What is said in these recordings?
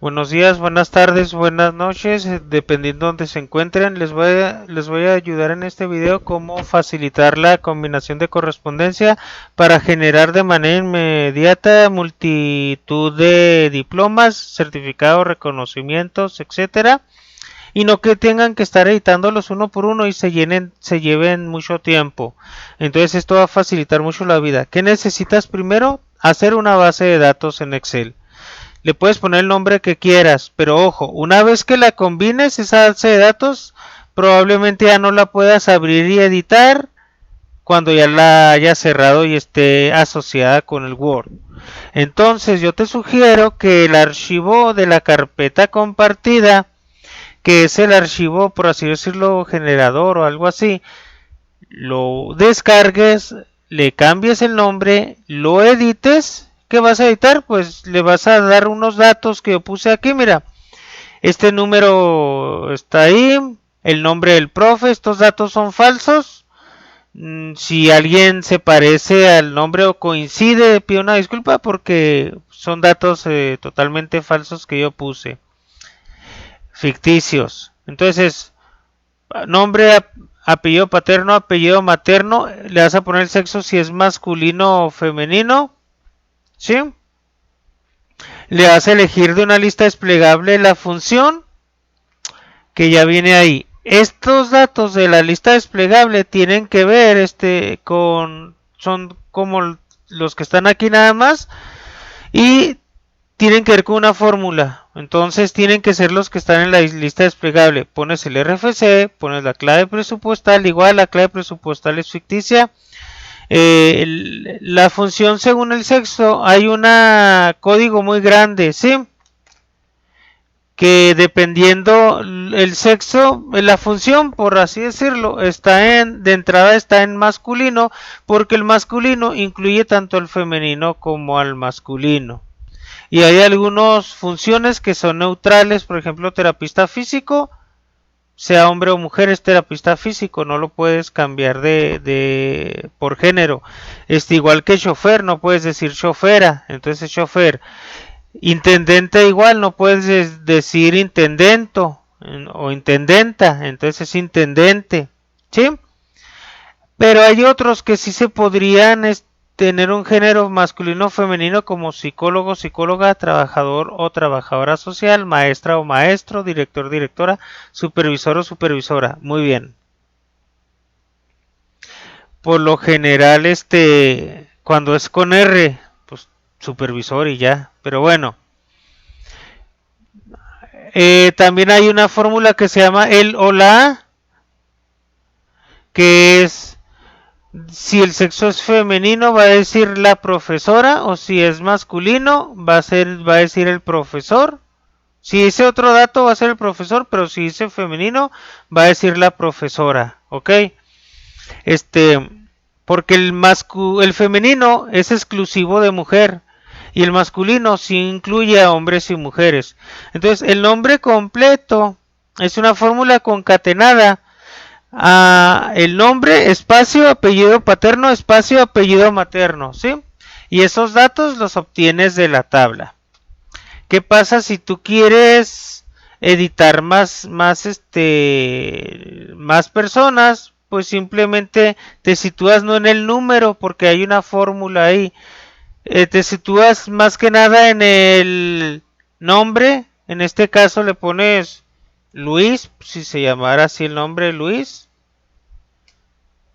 Buenos días, buenas tardes, buenas noches, dependiendo de donde se encuentren. Les voy a ayudar en este video cómo facilitar la combinación de correspondencia para generar de manera inmediata multitud de diplomas, certificados, reconocimientos, etcétera, y no que tengan que estar editándolos uno por uno y se lleven mucho tiempo. Entonces esto va a facilitar mucho la vida. ¿Qué necesitas primero? Hacer una base de datos en Excel. Le puedes poner el nombre que quieras, pero ojo, una vez que la combines esa base de datos, probablemente ya no la puedas abrir y editar cuando ya la hayas cerrado y esté asociada con el Word. Entonces yo te sugiero que el archivo de la carpeta compartida, que es el archivo, por así decirlo, generador o algo así, lo descargues, le cambies el nombre, lo edites. ¿Qué vas a editar? Pues le vas a dar unos datos que yo puse aquí. Mira, este número está ahí, el nombre del profe, estos datos son falsos. Si alguien se parece al nombre o coincide, pido una disculpa porque son datos totalmente falsos que yo puse, ficticios. Entonces, nombre, apellido paterno, apellido materno, le vas a poner el sexo si es masculino o femenino, ¿sí? Le vas a elegir de una lista desplegable la función que ya viene ahí. Estos datos de la lista desplegable tienen que ver son como los que están aquí nada más y tienen que ver con una fórmula. Entonces tienen que ser los que están en la lista desplegable. Pones el RFC, pones la clave presupuestal, igual la clave presupuestal es ficticia. La función según el sexo, hay un código muy grande, ¿sí? Que dependiendo el sexo, la función, por así decirlo, de entrada está en masculino, porque el masculino incluye tanto al femenino como al masculino. Y hay algunas funciones que son neutrales, por ejemplo, terapista físico, sea hombre o mujer, es terapista físico, no lo puedes cambiar por género. Igual que chofer, no puedes decir chofera, entonces es chofer. Intendente igual, no puedes decir intendento o intendenta, entonces es intendente, ¿sí? Pero hay otros que sí se podrían tener un género masculino o femenino como psicólogo, psicóloga, trabajador o trabajadora social, maestra o maestro, director, directora, supervisor o supervisora. Muy bien. Por lo general, cuando es con R, pues supervisor y ya. Pero bueno. También hay una fórmula que se llama el o la, que es si el sexo es femenino va a decir la profesora, o si es masculino va a decir el profesor. Si dice otro dato va a ser el profesor, pero si dice femenino va a decir la profesora, ¿ok? Este, porque el femenino es exclusivo de mujer y el masculino sí incluye a hombres y mujeres. Entonces, el nombre completo es una fórmula concatenada a el nombre, espacio, apellido paterno, espacio, apellido materno, ¿sí? Y esos datos los obtienes de la tabla. ¿Qué pasa si tú quieres editar más personas? Pues simplemente te sitúas no en el número porque hay una fórmula ahí. Te sitúas más que nada en el nombre. En este caso le pones Luis, si se llamara así el nombre Luis.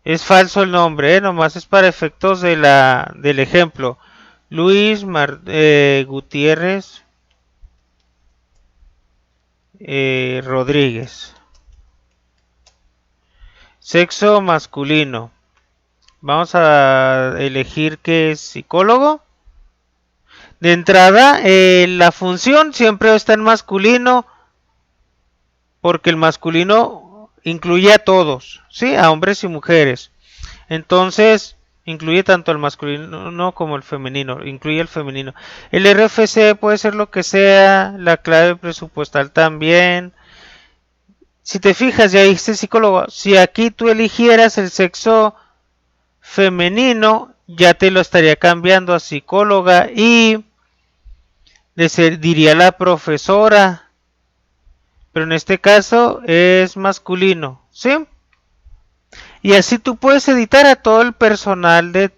Es falso el nombre, nomás es para efectos del ejemplo. Luis Gutiérrez Rodríguez. Sexo masculino. Vamos a elegir que es psicólogo. De entrada, la función siempre está en masculino porque el masculino incluye a todos, ¿sí? A hombres y mujeres. Entonces, incluye tanto el masculino como el femenino, incluye el femenino. El RFC puede ser lo que sea, la clave presupuestal también. Si te fijas, ya dijiste psicólogo, si aquí tú eligieras el sexo femenino, ya te lo estaría cambiando a psicóloga y diría la profesora, pero en este caso es masculino, ¿sí? Y así tú puedes editar a todo el personal de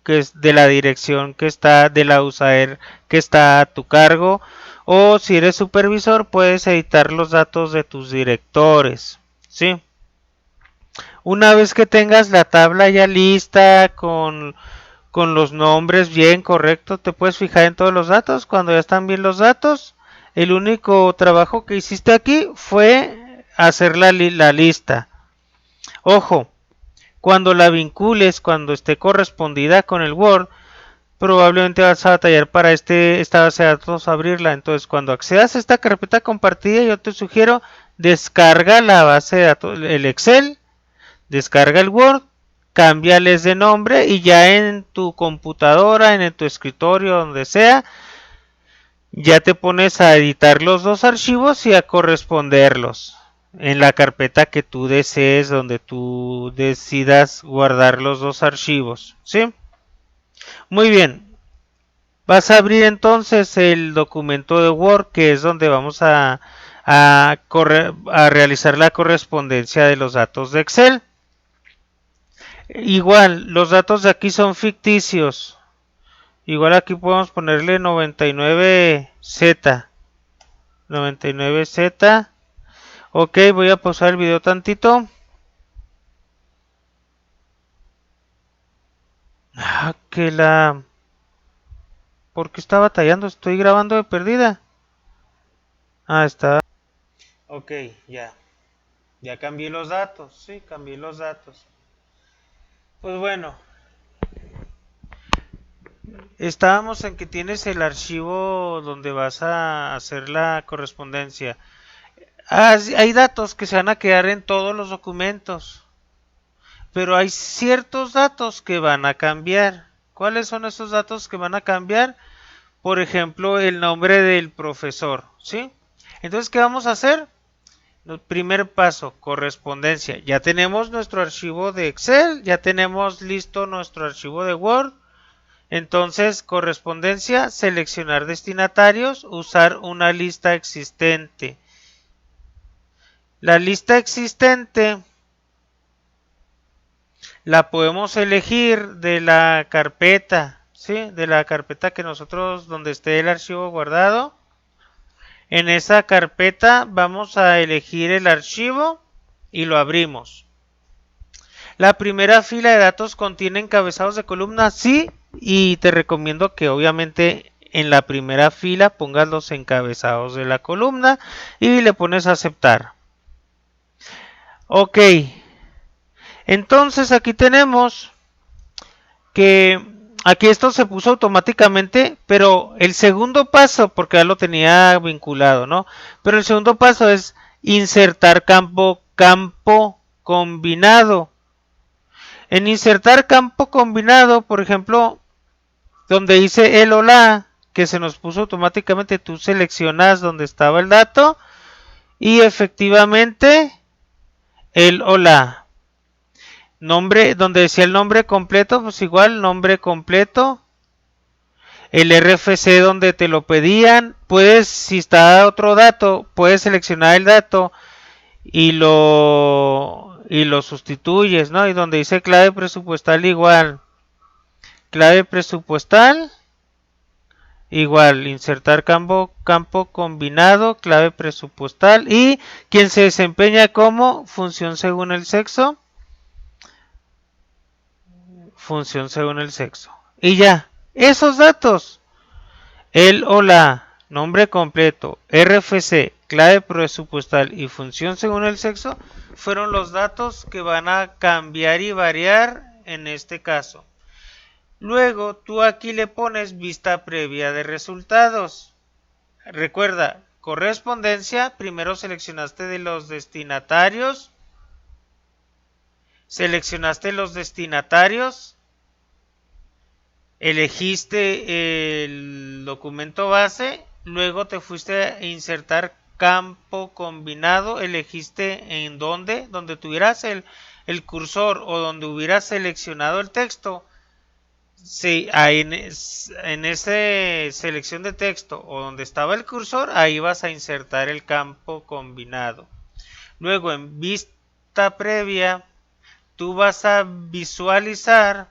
que es de la dirección que está, de la USAER que está a tu cargo, o si eres supervisor puedes editar los datos de tus directores, ¿sí? Una vez que tengas la tabla ya lista con los nombres bien correctos, te puedes fijar en todos los datos. Cuando ya están bien los datos, el único trabajo que hiciste aquí fue hacer la lista. Ojo, cuando la vincules, cuando esté correspondida con el Word, probablemente vas a batallar para esta base de datos abrirla. Entonces, cuando accedas a esta carpeta compartida, yo te sugiero descarga la base de datos, el Excel, descarga el Word, cámbiales de nombre y ya en tu computadora, en tu escritorio, donde sea, ya te pones a editar los dos archivos y a corresponderlos en la carpeta que tú desees, donde tú decidas guardar los dos archivos, ¿sí? Muy bien. Vas a abrir entonces el documento de Word, que es donde vamos a realizar la correspondencia de los datos de Excel. Igual, los datos de aquí son ficticios. Igual aquí podemos ponerle 99Z. 99Z. Ok, voy a pausar el video tantito. Que la... ¿Por qué está batallando? Estoy grabando de perdida. Está. Ok, ya. Ya cambié los datos. Sí, cambié los datos. Pues bueno. Estábamos en que tienes el archivo donde vas a hacer la correspondencia. Hay datos que se van a quedar en todos los documentos, pero hay ciertos datos que van a cambiar. ¿Cuáles son esos datos que van a cambiar? Por ejemplo, el nombre del profesor, ¿sí? Entonces, ¿qué vamos a hacer? El primer paso, correspondencia. Ya tenemos nuestro archivo de Excel, ya tenemos listo nuestro archivo de Word. Entonces, correspondencia, seleccionar destinatarios, usar una lista existente. La lista existente la podemos elegir de la carpeta, ¿sí? De la carpeta que nosotros, donde esté el archivo guardado. En esa carpeta vamos a elegir el archivo y lo abrimos. La primera fila de datos contiene encabezados de columna, sí, y te recomiendo que obviamente en la primera fila pongas los encabezados de la columna y le pones a aceptar. Ok, entonces aquí tenemos que aquí esto se puso automáticamente, pero el segundo paso, porque ya lo tenía vinculado, ¿no? Pero el segundo paso es insertar campo combinado. En insertar campo combinado, por ejemplo, donde dice el o la, que se nos puso automáticamente, tú seleccionas donde estaba el dato y efectivamente el o la. Nombre, donde decía el nombre completo, pues igual, nombre completo. El RFC donde te lo pedían, puedes, si está otro dato, puedes seleccionar el dato y lo sustituyes, ¿no? Y donde dice clave presupuestal igual. Clave presupuestal igual, insertar campo combinado, clave presupuestal y quien se desempeña como función según el sexo. Función según el sexo. Y ya, esos datos, el o la, nombre completo, RFC, clave presupuestal y función según el sexo, fueron los datos que van a cambiar y variar en este caso. Luego tú aquí le pones vista previa de resultados. Recuerda, correspondencia, primero seleccionaste de los destinatarios. Seleccionaste los destinatarios. Elegiste el documento base. Luego te fuiste a insertar campo combinado. Elegiste en donde tuvieras el cursor o donde hubieras seleccionado el texto. Sí, ahí en ese selección de texto o donde estaba el cursor, ahí vas a insertar el campo combinado. Luego en vista previa, tú vas a visualizar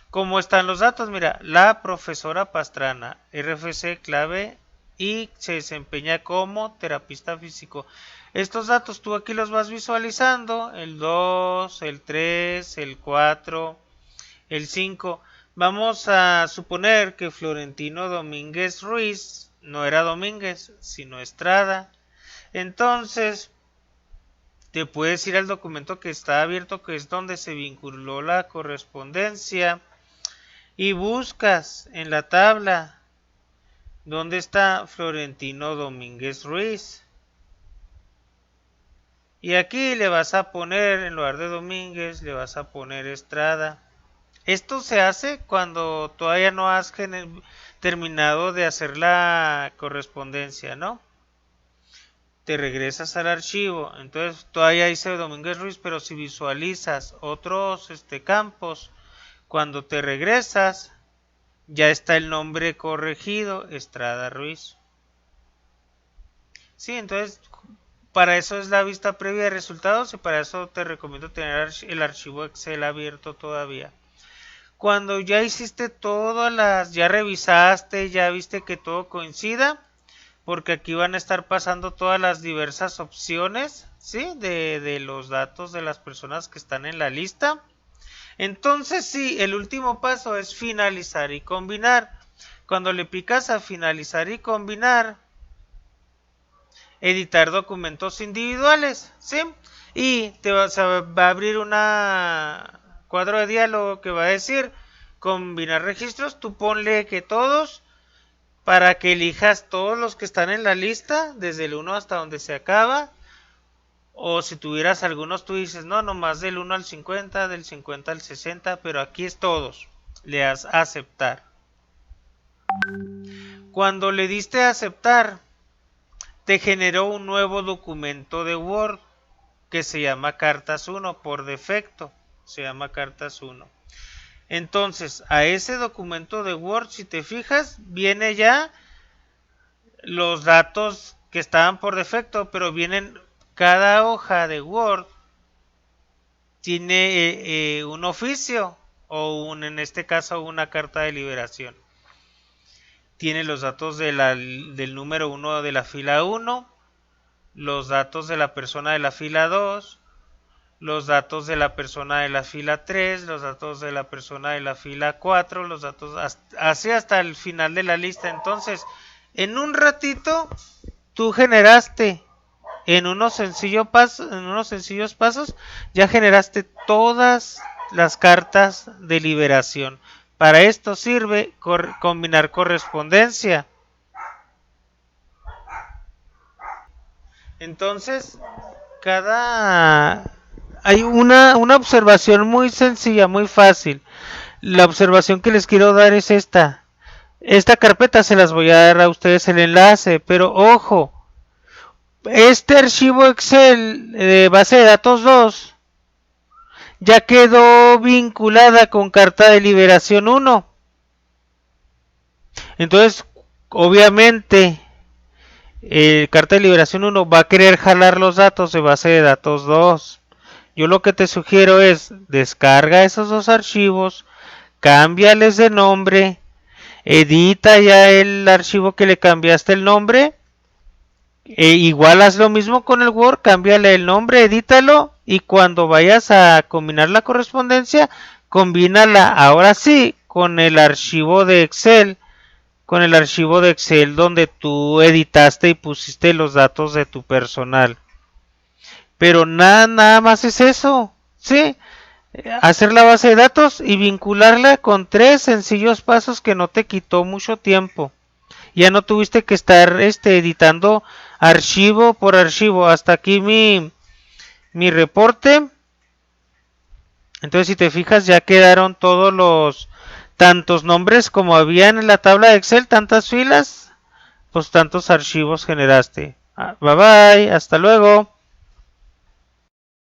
cómo están los datos. Mira, la profesora Pastrana, RFC clave y se desempeña como terapista físico. Estos datos tú aquí los vas visualizando, el 2, el 3, el 4, el 5. Vamos a suponer que Florentino Domínguez Ruiz no era Domínguez, sino Estrada. Entonces, te puedes ir al documento que está abierto, que es donde se vinculó la correspondencia, y buscas en la tabla dónde está Florentino Domínguez Ruiz. Y aquí le vas a poner, en lugar de Domínguez, le vas a poner Estrada. Esto se hace cuando todavía no has terminado de hacer la correspondencia, ¿no? Te regresas al archivo, entonces todavía dice Domínguez Ruiz, pero si visualizas otros campos, cuando te regresas, ya está el nombre corregido, Estrada Ruiz. Sí, entonces para eso es la vista previa de resultados y para eso te recomiendo tener el archivo Excel abierto todavía. Cuando ya hiciste todas ya revisaste, ya viste que todo coincida, porque aquí van a estar pasando todas las diversas opciones, ¿sí? De los datos de las personas que están en la lista. Entonces sí, el último paso es finalizar y combinar. Cuando le picas a finalizar y combinar, editar documentos individuales, ¿sí? Y se va a abrir una cuadro de diálogo que va a decir combinar registros. Tú ponle que todos, para que elijas todos los que están en la lista, desde el 1 hasta donde se acaba. O si tuvieras algunos, tú dices, no, nomás del 1 al 50, del 50 al 60, pero aquí es todos. Le das a aceptar. Cuando le diste a aceptar, te generó un nuevo documento de Word que se llama Cartas 1 por defecto. Se llama Cartas 1. Entonces, a ese documento de Word, si te fijas, viene ya los datos que estaban por defecto, pero vienen cada hoja de Word tiene un oficio o en este caso una carta de liberación. Tiene los datos del número 1 de la fila 1, los datos de la persona de la fila 2, los datos de la persona de la fila 3, los datos de la persona de la fila 4, los datos así hasta el final de la lista. Entonces, en un ratito, tú generaste en unos sencillos pasos, ya generaste todas las cartas de liberación. Para esto sirve combinar correspondencia. Entonces, hay una observación muy sencilla, muy fácil. La observación que les quiero dar es esta. Esta carpeta se las voy a dar a ustedes el enlace, pero ojo, este archivo Excel de base de datos 2 ya quedó vinculada con carta de liberación 1. Entonces, obviamente, carta de liberación 1 va a querer jalar los datos de base de datos 2. Yo lo que te sugiero es descarga esos dos archivos, cámbiales de nombre, edita ya el archivo que le cambiaste el nombre. Igual haz lo mismo con el Word, cámbiale el nombre, edítalo y cuando vayas a combinar la correspondencia, combínala ahora sí con el archivo de Excel, donde tú editaste y pusiste los datos de tu personal. Pero nada más es eso, ¿sí? Hacer la base de datos y vincularla con 3 sencillos pasos que no te quitó mucho tiempo. Ya no tuviste que estar editando archivo por archivo. Hasta aquí mi reporte. Entonces, si te fijas, ya quedaron todos los tantos nombres como habían en la tabla de Excel, tantas filas, pues tantos archivos generaste. Bye bye, hasta luego.